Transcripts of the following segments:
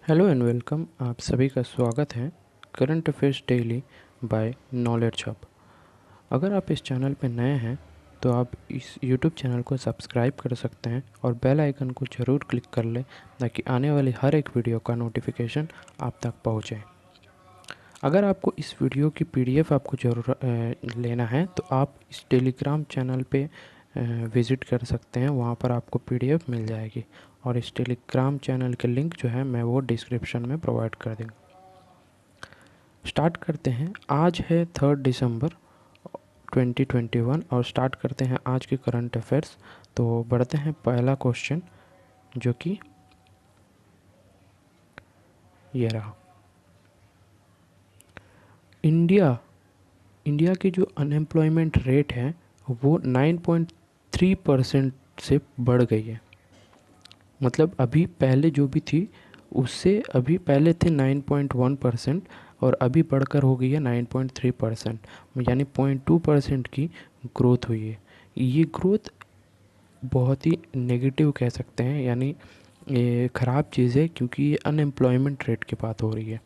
Hello and welcome. आप सभी का स्वागत है current affairs daily by knowledge hub. अगर आप इस चैनल पर नए हैं तो आप इस यूट्यूब चैनल को सब्सक्राइब कर सकते हैं और बेल आइकन को ज़रूर क्लिक कर लें ताकि आने वाली हर एक वीडियो का नोटिफिकेशन आप तक पहुंचे। अगर आपको इस वीडियो की पीडीएफ आपको ज़रूर लेना है तो आप इस टेलीग्राम चैनल पे विज़िट कर सकते हैं। वहाँ पर आपको पीडीएफ मिल जाएगी और इस टेलीग्राम चैनल के लिंक जो है मैं वो डिस्क्रिप्शन में प्रोवाइड कर दूँगा। स्टार्ट करते हैं। आज है 3 दिसंबर 2021 और स्टार्ट करते हैं आज के करंट अफेयर्स। तो बढ़ते हैं पहला क्वेश्चन जो कि ये रहा। इंडिया की जो अनएम्प्लॉयमेंट रेट है वो 9.3% से बढ़ गई है। मतलब अभी पहले जो भी थी उससे अभी पहले थे 9.1% और अभी बढ़कर हो गई है 9.3%, यानी 0.2% की ग्रोथ हुई है। ये ग्रोथ बहुत ही नेगेटिव कह सकते हैं, यानी ये ख़राब चीज़ है क्योंकि ये अनएम्प्लॉयमेंट रेट की बात हो रही है।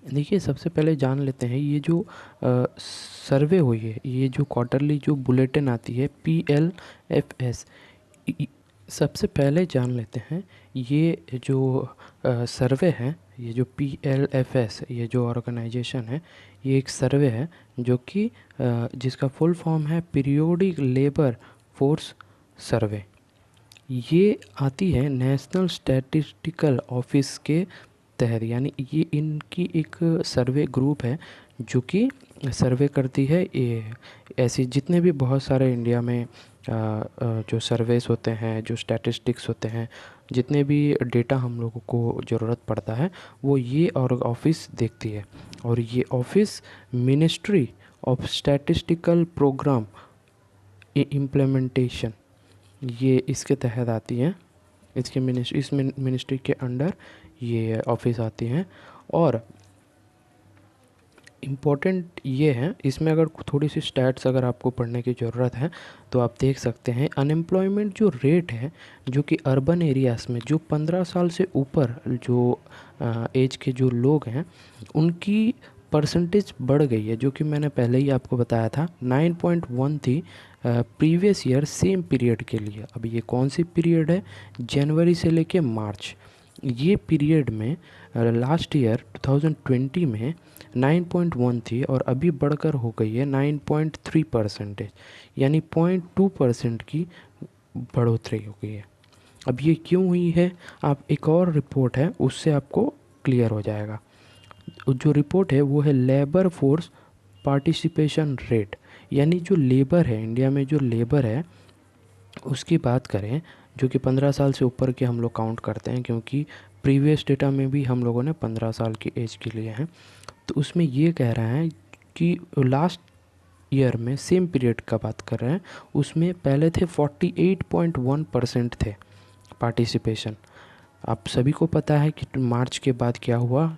देखिए, सबसे पहले जान लेते हैं ये जो सर्वे हुई है, ये जो क्वार्टरली जो बुलेटिन आती है PLFS। सबसे पहले जान लेते हैं ये जो सर्वे है, ये जो PLFS, ये जो ऑर्गेनाइजेशन है, ये एक सर्वे है जो कि जिसका फुल फॉर्म है पीरियोडिक लेबर फोर्स सर्वे। ये आती है नेशनल स्टैटिस्टिकल ऑफिस के तहत, यानी ये इनकी एक सर्वे ग्रुप है जो कि सर्वे करती है। ये ऐसी जितने भी बहुत सारे इंडिया में जो सर्वेस होते हैं, जो स्टैटिस्टिक्स होते हैं, जितने भी डेटा हम लोगों को ज़रूरत पड़ता है वो ये और ऑफिस देखती है। और ये office ministry of statistical programme implementation, ये इसके तहत आती है। इसके मिनिस्ट्री के अंडर ये ऑफिस आती हैं। और इम्पॉर्टेंट ये है, इसमें अगर थोड़ी सी स्टैट्स अगर आपको पढ़ने की ज़रूरत है तो आप देख सकते हैं। अनएम्प्लॉयमेंट जो रेट है जो कि अर्बन एरियाज़ में जो 15 साल से ऊपर जो एज के जो लोग हैं उनकी परसेंटेज बढ़ गई है, जो कि मैंने पहले ही आपको बताया था। 9.1 थी प्रीवियस ईयर सेम पीरियड के लिए। अब ये कौन सी पीरियड है? जनवरी से लेके मार्च, ये पीरियड में लास्ट ईयर 2020 में 9.1 थी और अभी बढ़कर हो गई है 9.3%, यानी 0.2% की बढ़ोतरी हो गई है। अब ये क्यों हुई है, आप एक और रिपोर्ट है उससे आपको क्लियर हो जाएगा। जो रिपोर्ट है वो है लेबर फोर्स पार्टिसिपेशन रेट, यानी जो लेबर है इंडिया में, जो लेबर है उसकी बात करें, जो कि 15 साल से ऊपर के हम लोग काउंट करते हैं क्योंकि प्रीवियस डेटा में भी हम लोगों ने 15 साल की एज के लिए हैं। तो उसमें ये कह रहे हैं कि लास्ट ईयर में सेम पीरियड का बात कर रहे हैं, उसमें पहले थे 48.1% थे पार्टिसिपेशन। आप सभी को पता है कि मार्च के बाद क्या हुआ,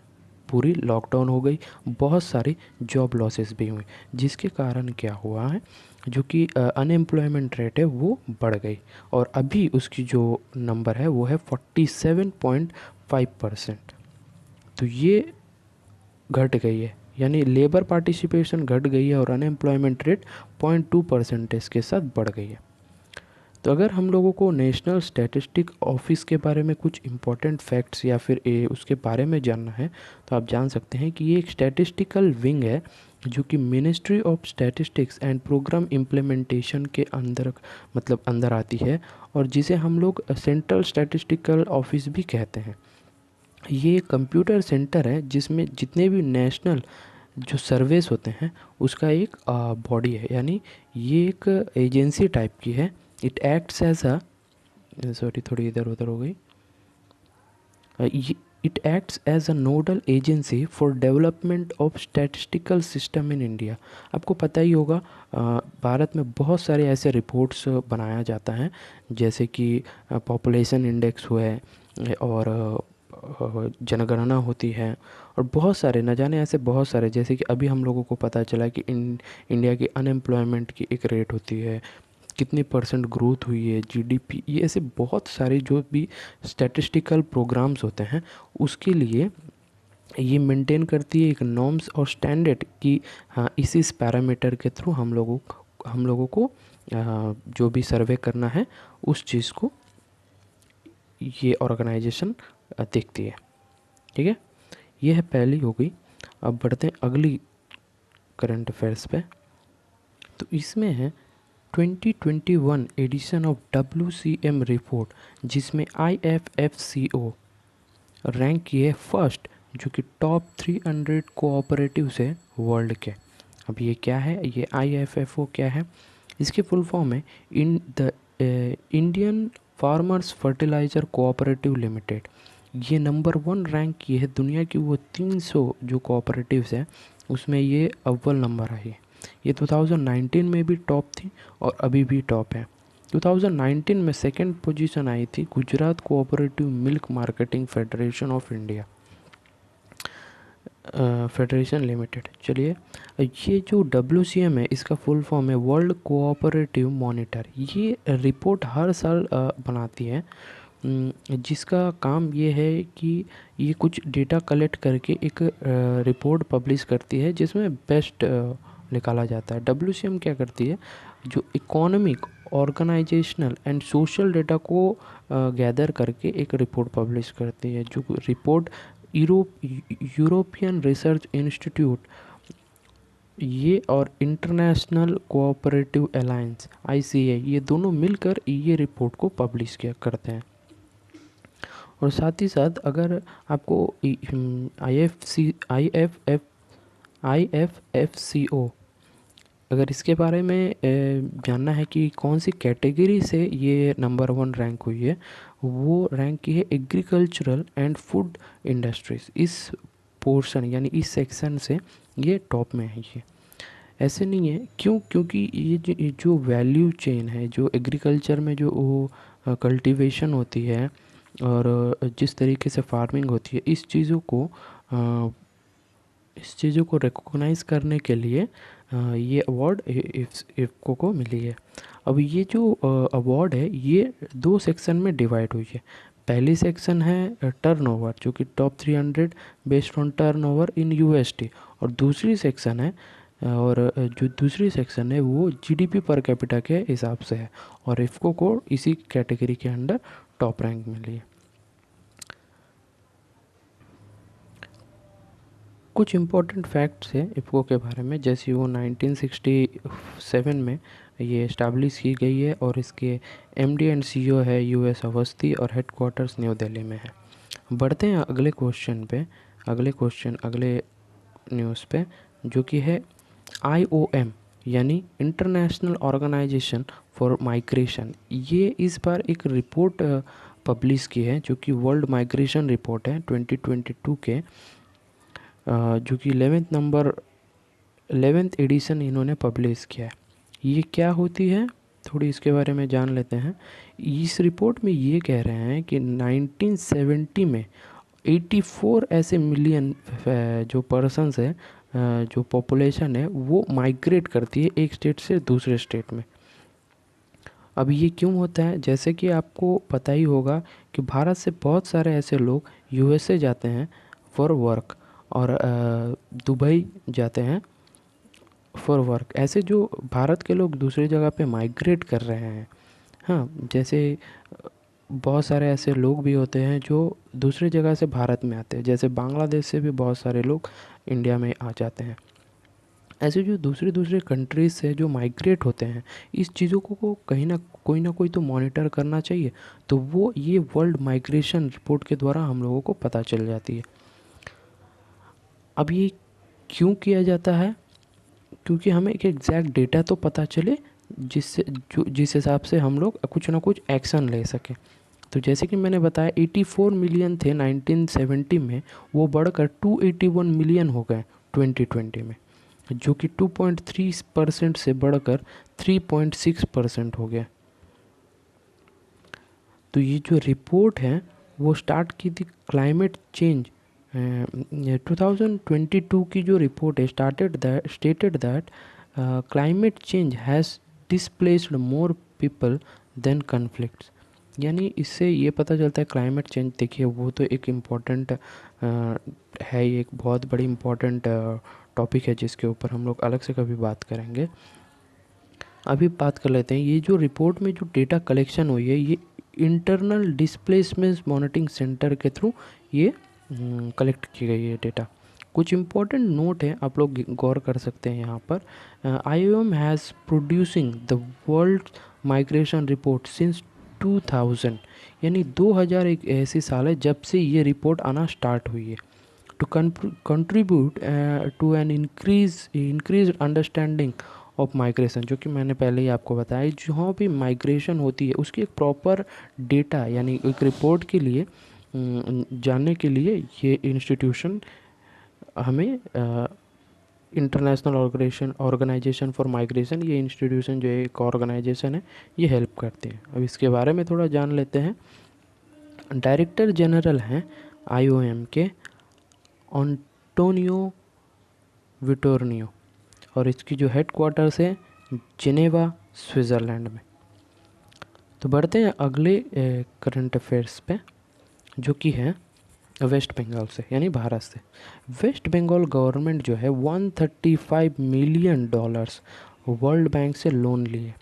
पूरी लॉकडाउन हो गई, बहुत सारी जॉब लॉसेस भी हुई, जिसके कारण क्या हुआ है जो कि अनएम्प्लॉयमेंट रेट है वो बढ़ गई और अभी उसकी जो नंबर है वो है 47.5%। तो ये घट गई है, यानी लेबर पार्टिसिपेशन घट गई है और अनएम्प्लॉयमेंट रेट 0.2% के साथ बढ़ गई है। तो अगर हम लोगों को नेशनल स्टैटिस्टिक ऑफिस के बारे में कुछ इम्पोर्टेंट फैक्ट्स या फिर उसके बारे में जानना है तो आप जान सकते हैं कि ये एक स्टैटिस्टिकल विंग है जो कि ministry of statistics and programme implementation के अंदर, मतलब अंदर आती है, और जिसे हम लोग सेंट्रल स्टैटिस्टिकल ऑफिस भी कहते हैं। ये कंप्यूटर सेंटर है जिसमें जितने भी नेशनल जो सर्वेस होते हैं उसका एक बॉडी है, यानी ये एक एजेंसी टाइप की है। It acts as a, sorry थोड़ी इधर उधर हो गई, it acts as a nodal agency for development of statistical system in India. आपको पता ही होगा भारत में बहुत सारे ऐसे रिपोर्ट्स बनाया जाता है, जैसे कि पॉपुलेशन इंडेक्स हुए और जनगणना होती है, और बहुत सारे न जाने ऐसे बहुत सारे, जैसे कि अभी हम लोगों को पता चला कि इंडिया की अनएम्प्लॉयमेंट की एक रेट होती है, कितनी परसेंट ग्रोथ हुई है, जीडीपी, ये ऐसे बहुत सारे जो भी स्टैटिस्टिकल प्रोग्राम्स होते हैं उसके लिए ये मेंटेन करती है एक नॉर्म्स और स्टैंडर्ड कि हाँ इस पैरामीटर के थ्रू हम लोगों को जो भी सर्वे करना है उस चीज़ को ये ऑर्गेनाइजेशन देखती है। ठीक है, ये है पहली हो गई। अब बढ़ते हैं अगली करंट अफेयर्स पे। तो इसमें है 2021 एडिशन ऑफ WCM रिपोर्ट, जिसमें IFFCO रैंक किए है फर्स्ट, जो कि टॉप 300 कोऑपरेटिव्स है वर्ल्ड के। अब ये क्या है, ये IFFO क्या है, इसकी फुल फॉर्म है Indian farmers fertiliser cooperative limited. ये नंबर 1 रैंक की है दुनिया की वो 300 जो कोऑपरेटिव्स हैं उसमें ये अव्वल नंबर आई है। ये 2019 में भी टॉप थी और अभी भी टॉप है। 2019 में सेकंड पोजीशन आई थी Gujarat cooperative milk marketing federation of India federation limited. चलिए, ये जो WCM है इसका फुल फॉर्म है वर्ल्ड कोऑपरेटिव मॉनिटर। ये रिपोर्ट हर साल बनाती है, जिसका काम ये है कि ये कुछ डेटा कलेक्ट करके एक रिपोर्ट पब्लिश करती है जिसमें बेस्ट निकाला जाता है। WCM क्या करती है, जो economic, organisational and social data को गैदर करके एक रिपोर्ट पब्लिश करती है। जो रिपोर्ट यूरोपियन रिसर्च इंस्टीट्यूट ये और इंटरनेशनल कोऑपरेटिव अलायंस ICA ये दोनों मिलकर ये रिपोर्ट को पब्लिश किया करते हैं। और साथ ही साथ अगर आपको IFFCO अगर इसके बारे में जानना है कि कौन सी कैटेगरी से ये नंबर 1 रैंक हुई है, वो रैंक की है एग्रीकल्चरल एंड फूड इंडस्ट्रीज़। इस पोर्शन यानी इस सेक्शन से ये टॉप में है। ये ऐसे नहीं है, क्यों, क्योंकि ये जो वैल्यू चेन है, जो एग्रीकल्चर में जो वो कल्टीवेशन होती है और जिस तरीके से फार्मिंग होती है, इस चीज़ों को रिकॉग्नाइज़ करने के लिए ये अवार्ड इफ़को को मिली है। अब ये जो अवार्ड है ये 2 सेक्शन में डिवाइड हुई है। पहली सेक्शन है टर्नओवर, जो कि top 300 based on turnover in USD, और दूसरी सेक्शन है जो दूसरी सेक्शन है वो GDP पर कैपिटा के हिसाब से है, और इफ़को को इसी कैटेगरी के अंडर टॉप रैंक मिली है। कुछ इम्पोर्टेंट फैक्ट्स हैं इफ़को के बारे में, जैसे वो 1967 में ये इस्टेब्लिश की गई है और इसके MD एंड CEO है US अवस्थी और हेडक्वार्टर्स न्यू दिल्ली में है। बढ़ते हैं अगले न्यूज़ पे, जो कि है IOM यानी इंटरनेशनल ऑर्गेनाइजेशन फॉर माइग्रेशन। ये इस बार एक रिपोर्ट पब्लिश की है जो कि वर्ल्ड माइग्रेशन रिपोर्ट है 2022 के, जो कि 11th एडिशन इन्होंने पब्लिश किया है। ये क्या होती है, थोड़ी इसके बारे में जान लेते हैं। इस रिपोर्ट में ये कह रहे हैं कि 1970 में 84 ऐसे मिलियन जो पर्सन्स है, जो पॉपुलेशन है वो माइग्रेट करती है एक स्टेट से दूसरे स्टेट में। अब ये क्यों होता है, जैसे कि आपको पता ही होगा कि भारत से बहुत सारे ऐसे लोग USA जाते हैं फॉर वर्क और दुबई जाते हैं फॉर वर्क। ऐसे जो भारत के लोग दूसरी जगह पे माइग्रेट कर रहे हैं, हाँ, जैसे बहुत सारे ऐसे लोग भी होते हैं जो दूसरी जगह से भारत में आते हैं, जैसे बांग्लादेश से भी बहुत सारे लोग इंडिया में आ जाते हैं। ऐसे जो दूसरे कंट्रीज से जो माइग्रेट होते हैं, इस चीज़ों को कहीं ना कोई तो मॉनिटर करना चाहिए। तो वो ये वर्ल्ड माइग्रेशन रिपोर्ट के द्वारा हम लोगों को पता चल जाती है। अब ये क्यों किया जाता है, क्योंकि हमें एक एग्जैक्ट डेटा तो पता चले जिस हिसाब से हम लोग कुछ ना कुछ एक्शन ले सकें। तो जैसे कि मैंने बताया 84 मिलियन थे 1970 में, वो बढ़कर 281 मिलियन हो गए 2020 में, जो कि 2.3% से बढ़कर 3.6% हो गया। तो ये जो रिपोर्ट है वो स्टार्ट की थी क्लाइमेट चेंज 2022 की जो रिपोर्ट है stated that climate change has displaced more people than conflicts. यानी इससे ये पता चलता है क्लाइमेट चेंज, देखिए वो तो एक इम्पॉर्टेंट है, ये एक बहुत बड़ी इम्पॉर्टेंट टॉपिक है जिसके ऊपर हम लोग अलग से कभी बात करेंगे। अभी बात कर लेते हैं, ये जो रिपोर्ट में जो डेटा कलेक्शन हुई है ये इंटरनल डिस्प्लेसमेंट मॉनिटरिंग सेंटर के थ्रू ये कलेक्ट की गई है डेटा। कुछ इम्पोर्टेंट नोट है, आप लोग गौर कर सकते हैं यहाँ पर। IOM has producing the world migration report since 2000, यानी 2000 एक ऐसी साल है जब से ये रिपोर्ट आना स्टार्ट हुई है। To contribute to an increase understanding of migration, जो कि मैंने पहले ही आपको बताया, जहाँ भी माइग्रेशन होती है उसकी एक प्रॉपर डेटा यानी एक रिपोर्ट के लिए जानने के लिए ये इंस्टीट्यूशन हमें इंटरनेशनल ऑर्गेनाइजेशन फॉर माइग्रेशन, ये इंस्टीट्यूशन जो एक ऑर्गेनाइजेशन है ये हेल्प करते हैं। अब इसके बारे में थोड़ा जान लेते हैं। डायरेक्टर जनरल हैं IOM के एंटोनियो विटोर्नियो, और इसकी जो हेड क्वार्टर्स है जिनेवा स्विट्ज़रलैंड में। तो बढ़ते हैं अगले करंट अफेयर्स पे, जो कि है वेस्ट बंगाल से यानी भारत से। वेस्ट बंगाल गवर्नमेंट जो है 135 मिलियन डॉलर्स वर्ल्ड बैंक से लोन लिए।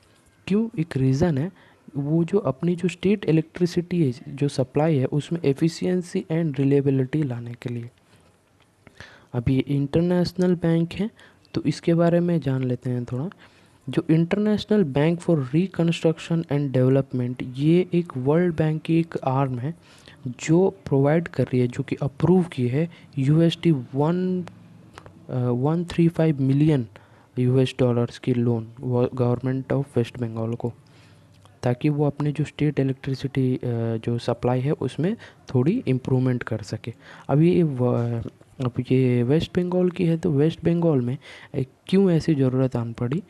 क्यों? एक रीज़न है, वो जो अपनी जो स्टेट इलेक्ट्रिसिटी है जो सप्लाई है उसमें एफिशिएंसी एंड रिलेबिलिटी लाने के लिए। अब ये इंटरनेशनल बैंक है तो इसके बारे में जान लेते हैं थोड़ा। जो international bank for reconstruction and Development, ये एक वर्ल्ड बैंक की एक आर्म है जो प्रोवाइड कर रही है, जो कि अप्रूव की है $135 मिलियन की loan government of West Bengal को, ताकि वो अपने जो स्टेट इलेक्ट्रिसिटी जो सप्लाई है उसमें थोड़ी इम्प्रूवमेंट कर सके। अब ये वेस्ट बंगाल की है, तो वेस्ट बंगाल में क्यों ऐसी ज़रूरत आन पड़ी?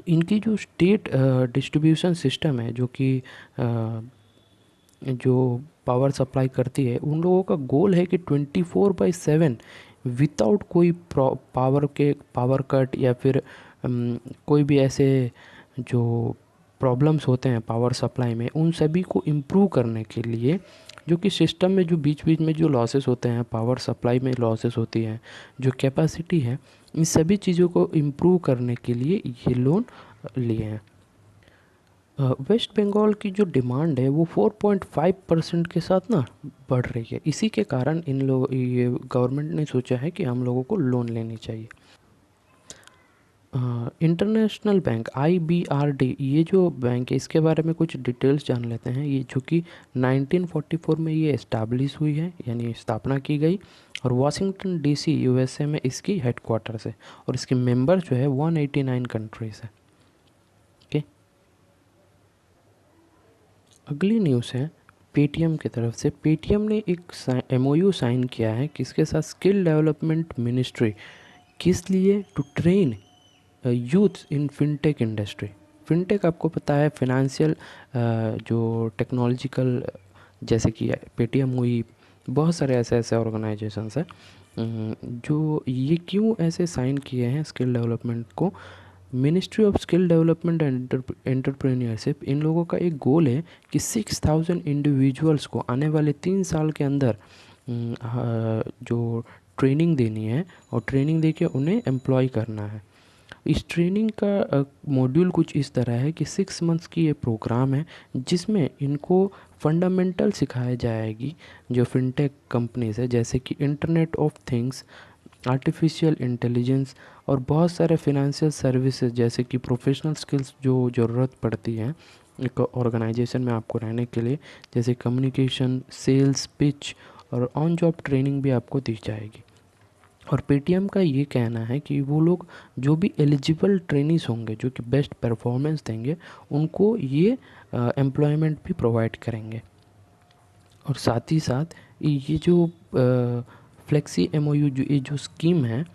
इनकी जो स्टेट डिस्ट्रीब्यूशन सिस्टम है जो कि जो पावर सप्लाई करती है, उन लोगों का गोल है कि 24/7 विदाउट कोई पावर कट या फिर कोई भी ऐसे जो प्रॉब्लम्स होते हैं पावर सप्लाई में, उन सभी को इम्प्रूव करने के लिए, जो कि सिस्टम में जो बीच बीच में जो लॉसेस होते हैं, पावर सप्लाई में लॉसेस होती है, जो कैपेसिटी है, इन सभी चीज़ों को इम्प्रूव करने के लिए ये लोन लिए हैं। वेस्ट बंगाल की जो डिमांड है वो 4.5% के साथ ना बढ़ रही है। इसी के कारण इन लोग ये गवर्नमेंट ने सोचा है कि हम लोगों को लोन लेनी चाहिए। इंटरनेशनल बैंक IBRD, ये जो बैंक है इसके बारे में कुछ डिटेल्स जान लेते हैं। ये जो कि 1944 में ये इस्टेब्लिश हुई है यानी स्थापना की गई, और वाशिंगटन DC USA में इसकी हेड क्वार्टर्स है, और इसके मेंबर जो है 189 कंट्रीज़ है। ओके, अगली न्यूज़ है पेटीएम की तरफ से। पेटीएम ने एक MOU साइन किया है किसके साथ? Skill development ministry. किस लिए? To train youth in fintech industry. Fintech आपको पता है फिनेंशियल जो टेक्नोलॉजिकल, जैसे कि पेटीएम हुई, बहुत सारे ऐसे ऐसे ऑर्गेनाइजेशंस हैं जो ये क्यों ऐसे साइन किए हैं स्किल डेवलपमेंट को। Ministry of skill development and entrepreneurship, इन लोगों का एक गोल है कि 6000 इंडिविजुअल्स को आने वाले 3 साल के अंदर जो ट्रेनिंग देनी है, और ट्रेनिंग देके उन्हें एम्प्लॉय करना है। इस ट्रेनिंग का मॉड्यूल कुछ इस तरह है कि 6 मंथ्स की ये प्रोग्राम है जिसमें इनको फंडामेंटल सिखाई जाएगी जो फिनटेक कंपनीज है, जैसे कि internet of things, artificial intelligence, और बहुत सारे फिनेंशियल सर्विसेज, जैसे कि प्रोफेशनल स्किल्स जो ज़रूरत पड़ती हैं एक ऑर्गेनाइजेशन में आपको रहने के लिए, जैसे कम्युनिकेशन, सेल्स पिच, और ऑन जॉब ट्रेनिंग भी आपको दी जाएगी। और पेटीएम का ये कहना है कि वो लोग जो भी एलिजिबल ट्रेनीज होंगे जो कि बेस्ट परफॉर्मेंस देंगे उनको ये एम्प्लॉयमेंट भी प्रोवाइड करेंगे। और साथ ही साथ ये जो फ्लेक्सी MOU जो ये जो स्कीम है,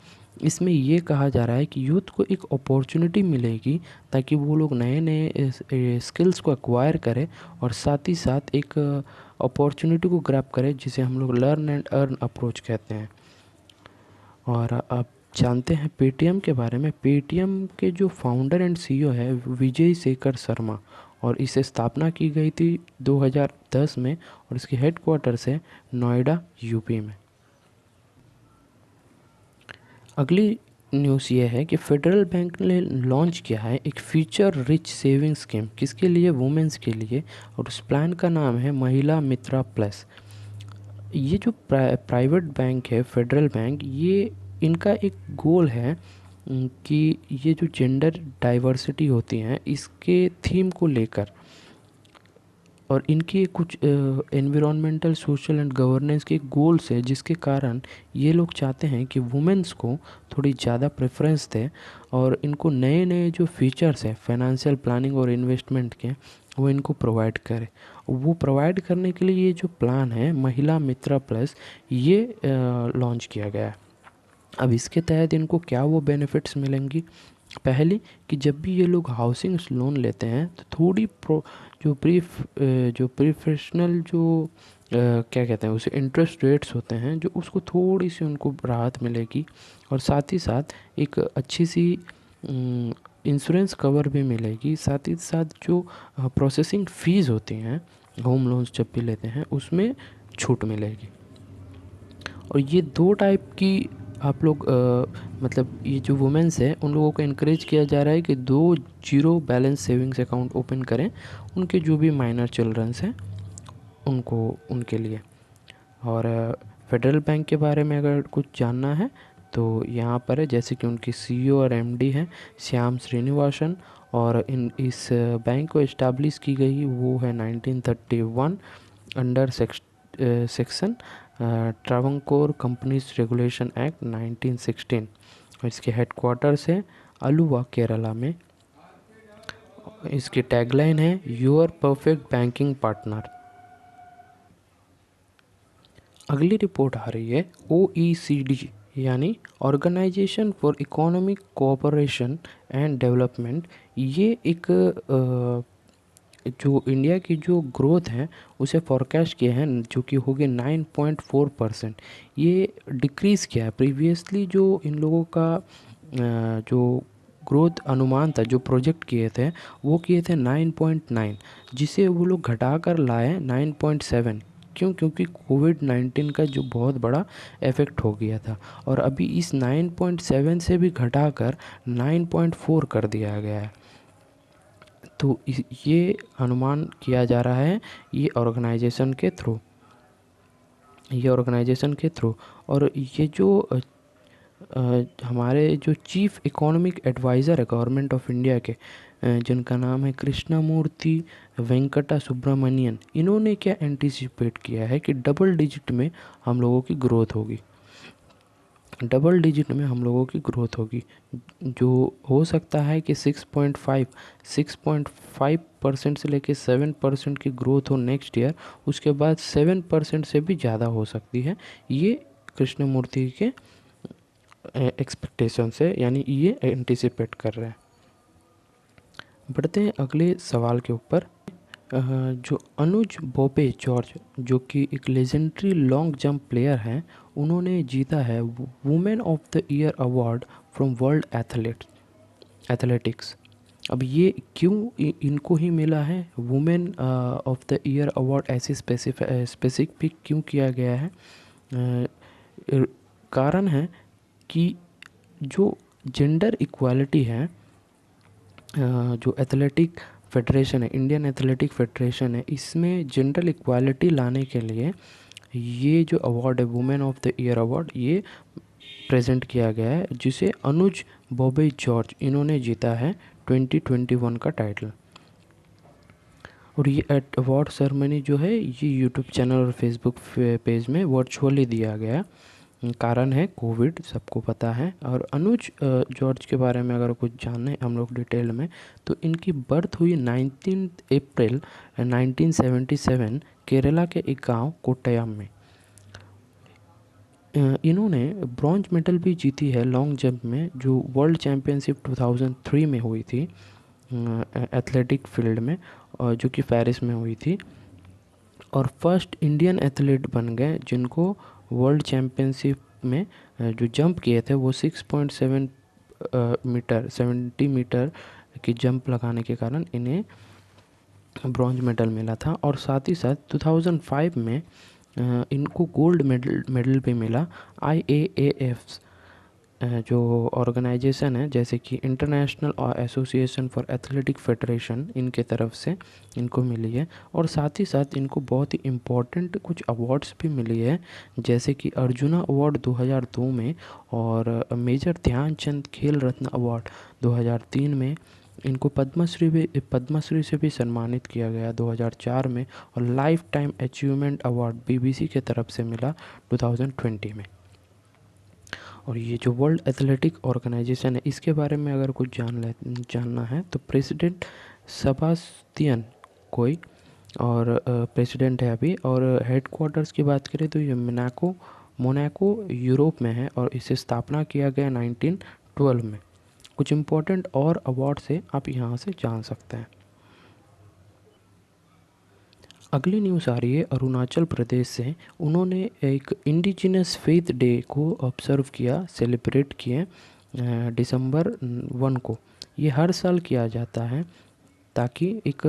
इसमें ये कहा जा रहा है कि यूथ को एक अपॉर्चुनिटी मिलेगी ताकि वो लोग नए नए स्किल्स को एक्वायर करें, और साथ ही साथ एक अपॉर्चुनिटी को ग्रैब करें जिसे हम लोग लर्न एंड अर्न अप्रोच कहते हैं। और अब जानते हैं पेटीएम के बारे में। पेटीएम के जो फाउंडर एंड सीईओ है विजय शेखर शर्मा, और इसे स्थापना की गई थी 2010 में, और इसकी हेडक्वार्टर्स है नोएडा यूपी में। अगली न्यूज़ ये है कि फेडरल बैंक ने लॉन्च किया है एक फ्यूचर रिच सेविंग स्कीम। किसके लिए? वुमेंस के लिए। और उस प्लान का नाम है महिला मित्रा प्लस। ये जो प्राइवेट बैंक है फेडरल बैंक, ये इनका एक गोल है कि ये जो जेंडर डाइवर्सिटी होती हैं इसके थीम को लेकर, और इनकी कुछ एनवायरमेंटल सोशल एंड गवर्नेंस के गोल्स है, जिसके कारण ये लोग चाहते हैं कि वुमेन्स को थोड़ी ज़्यादा प्रेफरेंस दें, और इनको नए नए जो फीचर्स हैं फाइनेंशियल प्लानिंग और इन्वेस्टमेंट के, वो इनको प्रोवाइड करें। वो प्रोवाइड करने के लिए ये जो प्लान है महिला मित्रा प्लस, ये लॉन्च किया गया है। अब इसके तहत इनको क्या वो बेनिफिट्स मिलेंगी? पहली, कि जब भी ये लोग हाउसिंग लोन लेते हैं तो थोड़ी जो प्रोफेशनल जो क्या कहते हैं उसे इंटरेस्ट रेट्स होते हैं, जो उसको थोड़ी सी उनको राहत मिलेगी। और साथ ही साथ एक अच्छी सी इंश्योरेंस कवर भी मिलेगी। साथ ही साथ जो प्रोसेसिंग फ़ीस होती हैं होम लोन्स जब भी लेते हैं उसमें छूट मिलेगी। और ये दो टाइप की आप लोग मतलब ये जो वुमेन्स है उन लोगों को इनक्रेज किया जा रहा है कि 2 zero balance savings account open करें, उनके जो भी माइनर चिल्ड्रंस हैं उनको, उनके लिए। और फेडरल बैंक के बारे में अगर कुछ जानना है तो यहाँ पर है, जैसे कि उनकी सीईओ और एमडी हैं श्याम श्रीनिवासन, और इस बैंक को इस्टेब्लिश की गई वो है 1931 under section Travancore companies regulation act 1916। और इसके हेडक्वार्टर्स है अलुवा केरला में। इसकी टैगलाइन है योर परफेक्ट बैंकिंग पार्टनर। अगली रिपोर्ट आ रही है OECD, यानी Organisation for Economic Cooperation and Development. ये एक जो इंडिया की जो ग्रोथ है उसे फॉरकास्ट किया है, जो कि होगी 9.4%। ये डिक्रीज़ किया है। प्रीवियसली जो इन लोगों का जो ग्रोथ अनुमान था, जो प्रोजेक्ट किए थे वो किए थे 9.9, जिसे वो लोग घटा कर लाए 9.7। क्यों? क्योंकि कोविड-19 का जो बहुत बड़ा इफ़ेक्ट हो गया था, और अभी इस 9.7 से भी घटाकर 9.4 कर दिया गया है। तो ये अनुमान किया जा रहा है ये ऑर्गेनाइजेशन के थ्रू। और ये जो हमारे जो चीफ़ इकोनॉमिक एडवाइज़र है गवर्नमेंट ऑफ इंडिया के, जिनका नाम है कृष्णमूर्ति वेंकटा सुब्रमण्यन, इन्होंने क्या एंटिसिपेट किया है कि डबल डिजिट में हम लोगों की ग्रोथ होगी। जो हो सकता है कि 6.5% से लेके 7% की ग्रोथ हो नेक्स्ट ईयर, उसके बाद 7% से भी ज़्यादा हो सकती है। ये कृष्णमूर्ति के एक्सपेक्टेशन से, यानी ये एंटिसिपेट कर रहे हैं। बढ़ते हैं अगले सवाल के ऊपर। जो अनुज बॉबे जॉर्ज, जो कि एक लेजेंडरी लॉन्ग जंप प्लेयर हैं, उन्होंने जीता है women of the year award from world athletics. अब ये क्यों इनको ही मिला है women of the year award, ऐसे स्पेसिफिक क्यों किया गया है? कारण है कि जो जेंडर इक्वालिटी है, जो एथलेटिक फेडरेशन है, इंडियन एथलेटिक फेडरेशन है, इसमें जेंडर इक्वालिटी लाने के लिए ये जो अवार्ड है women of the year award, ये प्रेजेंट किया गया है, जिसे अनुज बॉबी जॉर्ज इन्होंने जीता है 2021 का टाइटल। और ये अवार्ड सेरेमनी जो है ये यूट्यूब चैनल और फेसबुक पेज में वर्चुअली दिया गया। कारण है कोविड, सबको पता है। और अनुज जॉर्ज के बारे में अगर कुछ जाने हम लोग डिटेल में, तो इनकी बर्थ हुई 19 अप्रैल 1977 केरला के एक गांव कोट्टयम में। इन्होंने ब्रॉन्ज मेडल भी जीती है लॉन्ग जंप में, जो वर्ल्ड चैम्पियनशिप 2003 में हुई थी एथलेटिक फील्ड में, और जो कि पेरिस में हुई थी। और फर्स्ट इंडियन एथलीट बन गए जिनको वर्ल्ड चैम्पियनशिप में जो जंप किए थे वो 6.7 मीटर 70 मीटर की जंप लगाने के कारण इन्हें ब्रॉन्ज मेडल मिला था। और साथ ही साथ 2005 में इनको गोल्ड मेडल भी मिला। IAAF जो ऑर्गेनाइजेशन है, जैसे कि international association for athletic federation, इनके तरफ से इनको मिली है। और साथ ही साथ इनको बहुत ही इम्पोर्टेंट कुछ अवार्ड्स भी मिली है, जैसे कि अर्जुना अवार्ड 2002 में, और मेजर ध्यानचंद खेल रत्न अवार्ड 2003 में। इनको पद्मश्री से भी सम्मानित किया गया 2004 में, और life time achievement award BBC के तरफ से मिला 2020 में। और ये जो वर्ल्ड एथलेटिक ऑर्गेनाइजेशन है, इसके बारे में अगर कुछ जानना है तो प्रेसिडेंट सेबास्टियन कोई और प्रेसिडेंट है अभी। और हेडक्वार्टर्स की बात करें तो ये मोनाको यूरोप में है, और इसे स्थापना किया गया 1912 में। कुछ इम्पोर्टेंट और अवार्ड से आप यहाँ से जान सकते हैं। अगली न्यूज़ आ रही है अरुणाचल प्रदेश से। उन्होंने एक इंडिजिनस फेथ डे को ऑब्ज़र्व किया, सेलिब्रेट किए दिसंबर 1 को। ये हर साल किया जाता है ताकि एक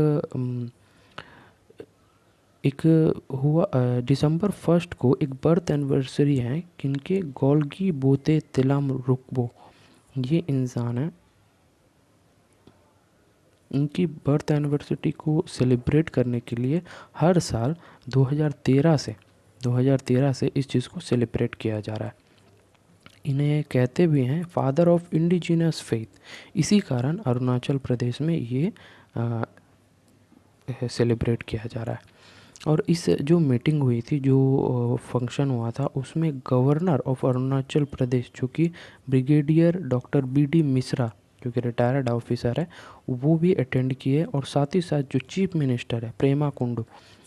हुआ दिसंबर 1 को एक बर्थ एनिवर्सरी है किनके, गोल्गी बोते तिलाम रुकबो, ये इंसान है। उनकी बर्थ एनिवर्सरी को सेलिब्रेट करने के लिए हर साल 2013 से इस चीज़ को सेलिब्रेट किया जा रहा है। इन्हें कहते भी हैं फादर ऑफ इंडिजिनस फेथ। इसी कारण अरुणाचल प्रदेश में ये सेलिब्रेट किया जा रहा है। और इस जो मीटिंग हुई थी, जो फंक्शन हुआ था, उसमें गवर्नर ऑफ अरुणाचल प्रदेश जो कि ब्रिगेडियर डॉक्टर BD मिश्रा, जो कि रिटायर्ड ऑफिसर है, वो भी अटेंड किए। और साथ ही साथ जो चीफ मिनिस्टर है प्रेमा कुंडू,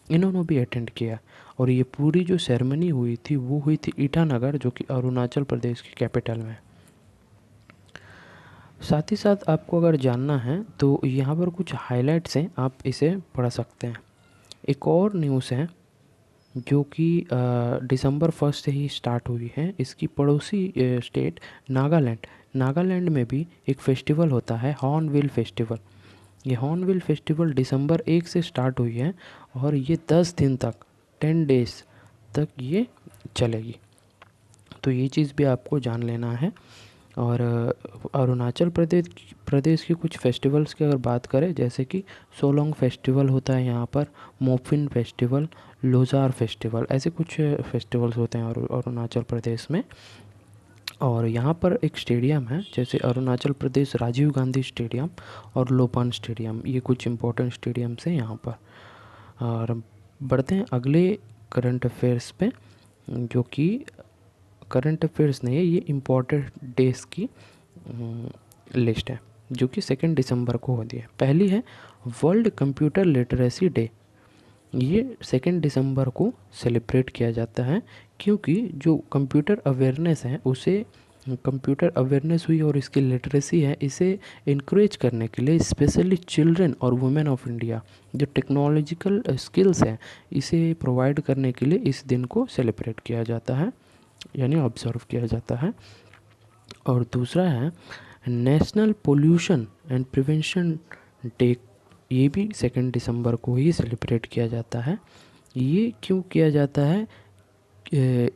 इन्होंने भी अटेंड किया। और ये पूरी जो सेरेमनी हुई थी वो हुई थी ईटानगर, जो कि अरुणाचल प्रदेश की कैपिटल में है। साथ ही साथ आपको अगर जानना है तो यहाँ पर कुछ हाइलाइट्स हैं, आप इसे पढ़ सकते हैं। एक और न्यूज़ है जो कि दिसंबर 1 से ही स्टार्ट हुई है। इसकी पड़ोसी स्टेट नागालैंड में भी एक फेस्टिवल होता है, हॉर्नबिल फेस्टिवल। ये हॉर्नबिल फेस्टिवल दिसंबर 1 से स्टार्ट हुई है, और ये 10 दिन तक 10 डेज तक ये चलेगी। तो ये चीज़ भी आपको जान लेना है। और अरुणाचल प्रदेश की कुछ फेस्टिवल्स की अगर बात करें, जैसे कि सोलोंग फेस्टिवल होता है यहाँ पर, मोफिन फेस्टिवल, लोजार फेस्टिवल, ऐसे कुछ फेस्टिवल्स होते हैं अरुणाचल प्रदेश में। और यहाँ पर एक स्टेडियम है, जैसे अरुणाचल प्रदेश राजीव गांधी स्टेडियम और लोपान स्टेडियम, ये कुछ इम्पोर्टेंट स्टेडियम्स हैं यहाँ पर। और बढ़ते हैं अगले करंट अफेयर्स पे, जो कि करंट अफेयर्स नहीं है, ये इम्पोर्टेंट डेज की लिस्ट है, जो कि 2 दिसंबर को होती है। पहली है वर्ल्ड कंप्यूटर लिटरेसी डे। ये 2 दिसंबर को सेलिब्रेट किया जाता है, क्योंकि जो कंप्यूटर अवेयरनेस है उसे कंप्यूटर अवेयरनेस हुई और इसकी लिटरेसी है, इसे इनक्रेज करने के लिए स्पेशली चिल्ड्रन और वुमेन ऑफ इंडिया जो टेक्नोलॉजिकल स्किल्स हैं, इसे प्रोवाइड करने के लिए इस दिन को सेलिब्रेट किया जाता है, यानी ऑब्जर्व किया जाता है। और दूसरा है national pollution and prevention day. ये भी 2 दिसंबर को ही सेलिब्रेट किया जाता है। ये क्यों किया जाता है?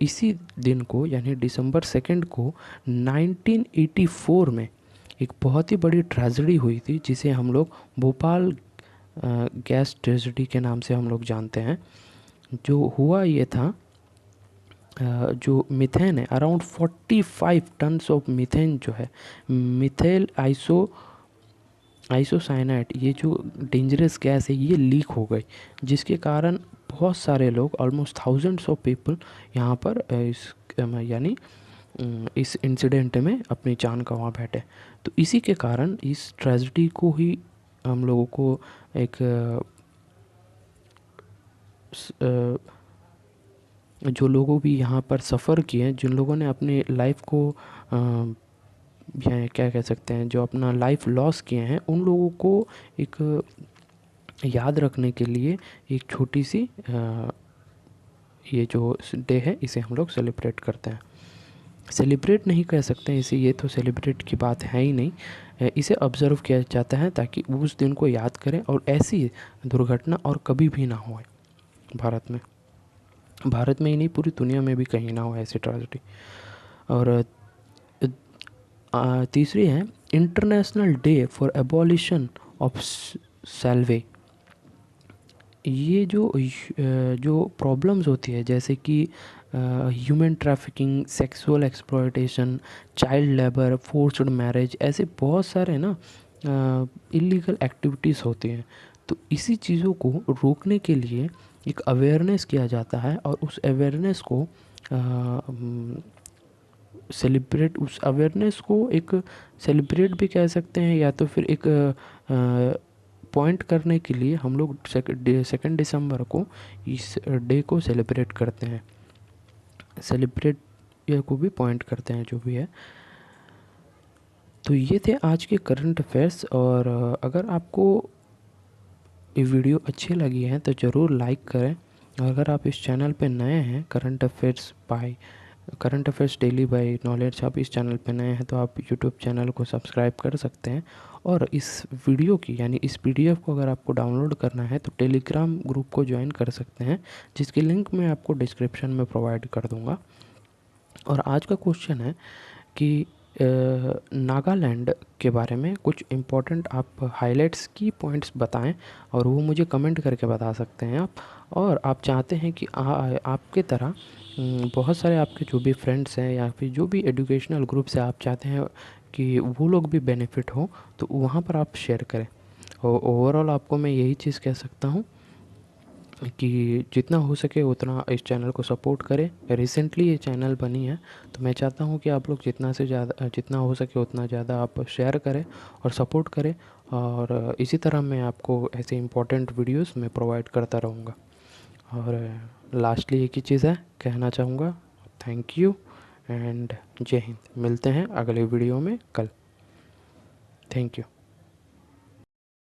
इसी दिन को, यानी दिसंबर 2 को 1984 में एक बहुत ही बड़ी ट्रेजेडी हुई थी, जिसे हम लोग भोपाल गैस ट्रेजेडी के नाम से हम लोग जानते हैं। जो हुआ ये था, जो मीथेन है, अराउंड 45 टन्स ऑफ मीथेन जो है, मिथेल आइसोसाइनाइड, ये जो डेंजरस गैस है, ये लीक हो गई, जिसके कारण बहुत सारे लोग, ऑलमोस्ट थाउजेंड्स ऑफ पीपल यहाँ पर इस इंसिडेंट में अपनी जान गंवा बैठे। तो इसी के कारण इस ट्रेजेडी को ही हम लोगों को एक जो लोगों भी यहाँ पर सफ़र किए, जिन लोगों ने अपनी लाइफ को या क्या कह सकते हैं, जो अपना लाइफ लॉस किए हैं, उन लोगों को एक याद रखने के लिए एक छोटी सी ये जो डे है, इसे हम लोग सेलिब्रेट करते हैं। सेलिब्रेट नहीं कह सकते हैं इसे, ये तो सेलिब्रेट की बात है ही नहीं। इसे ऑब्ज़र्व किया जाता है ताकि उस दिन को याद करें और ऐसी दुर्घटना और कभी भी ना हो भारत में। भारत में ही नहीं, पूरी दुनिया में भी कहीं ना हो ऐसी ट्रेजेडी। और तीसरी है international day for abolition of slavery. ये जो प्रॉब्लम्स होती है जैसे कि human trafficking, sexual exploitation, child labour, forced marriage, ऐसे बहुत सारे ना इलीगल एक्टिविटीज़ होती हैं। तो इसी चीज़ों को रोकने के लिए एक अवेयरनेस किया जाता है और उस अवेयरनेस को सेलिब्रेट, उस अवेयरनेस को एक सेलिब्रेट भी कह सकते हैं या तो फिर एक पॉइंट करने के लिए हम लोग 2 दिसंबर को इस डे को सेलिब्रेट करते हैं, सेलिब्रेट या को भी पॉइंट करते हैं, जो भी है। तो ये थे आज के करंट अफेयर्स। और अगर आपको ये वीडियो अच्छी लगी है तो ज़रूर लाइक करें। और अगर आप इस चैनल पे नए हैं, current affairs daily by knowledge, आप इस चैनल पे नए हैं तो आप यूट्यूब चैनल को सब्सक्राइब कर सकते हैं। और इस वीडियो की यानी इस पीडीएफ को अगर आपको डाउनलोड करना है तो टेलीग्राम ग्रुप को ज्वाइन कर सकते हैं, जिसकी लिंक मैं आपको डिस्क्रिप्शन में प्रोवाइड कर दूँगा। और आज का क्वेश्चन है कि नागालैंड के बारे में कुछ इम्पोर्टेंट आप हाइलाइट्स की पॉइंट्स बताएं, और वो मुझे कमेंट करके बता सकते हैं आप। और आप चाहते हैं कि आपके तरह बहुत सारे आपके जो भी फ्रेंड्स हैं या फिर जो भी एजुकेशनल ग्रुप्स हैं, आप चाहते हैं कि वो लोग भी बेनिफिट हो, तो वहाँ पर आप शेयर करें। और ओवरऑल आपको मैं यही चीज़ कह सकता हूँ कि जितना हो सके उतना इस चैनल को सपोर्ट करें। रिसेंटली ये चैनल बनी है, तो मैं चाहता हूँ कि आप लोग जितना हो सके उतना ज़्यादा आप शेयर करें और सपोर्ट करें। और इसी तरह मैं आपको ऐसे इम्पोर्टेंट वीडियोस मैं प्रोवाइड करता रहूँगा। और लास्टली एक ही चीज़ है कहना चाहूँगा, थैंक यू एंड जय हिंद। मिलते हैं अगले वीडियो में कल। Thank you.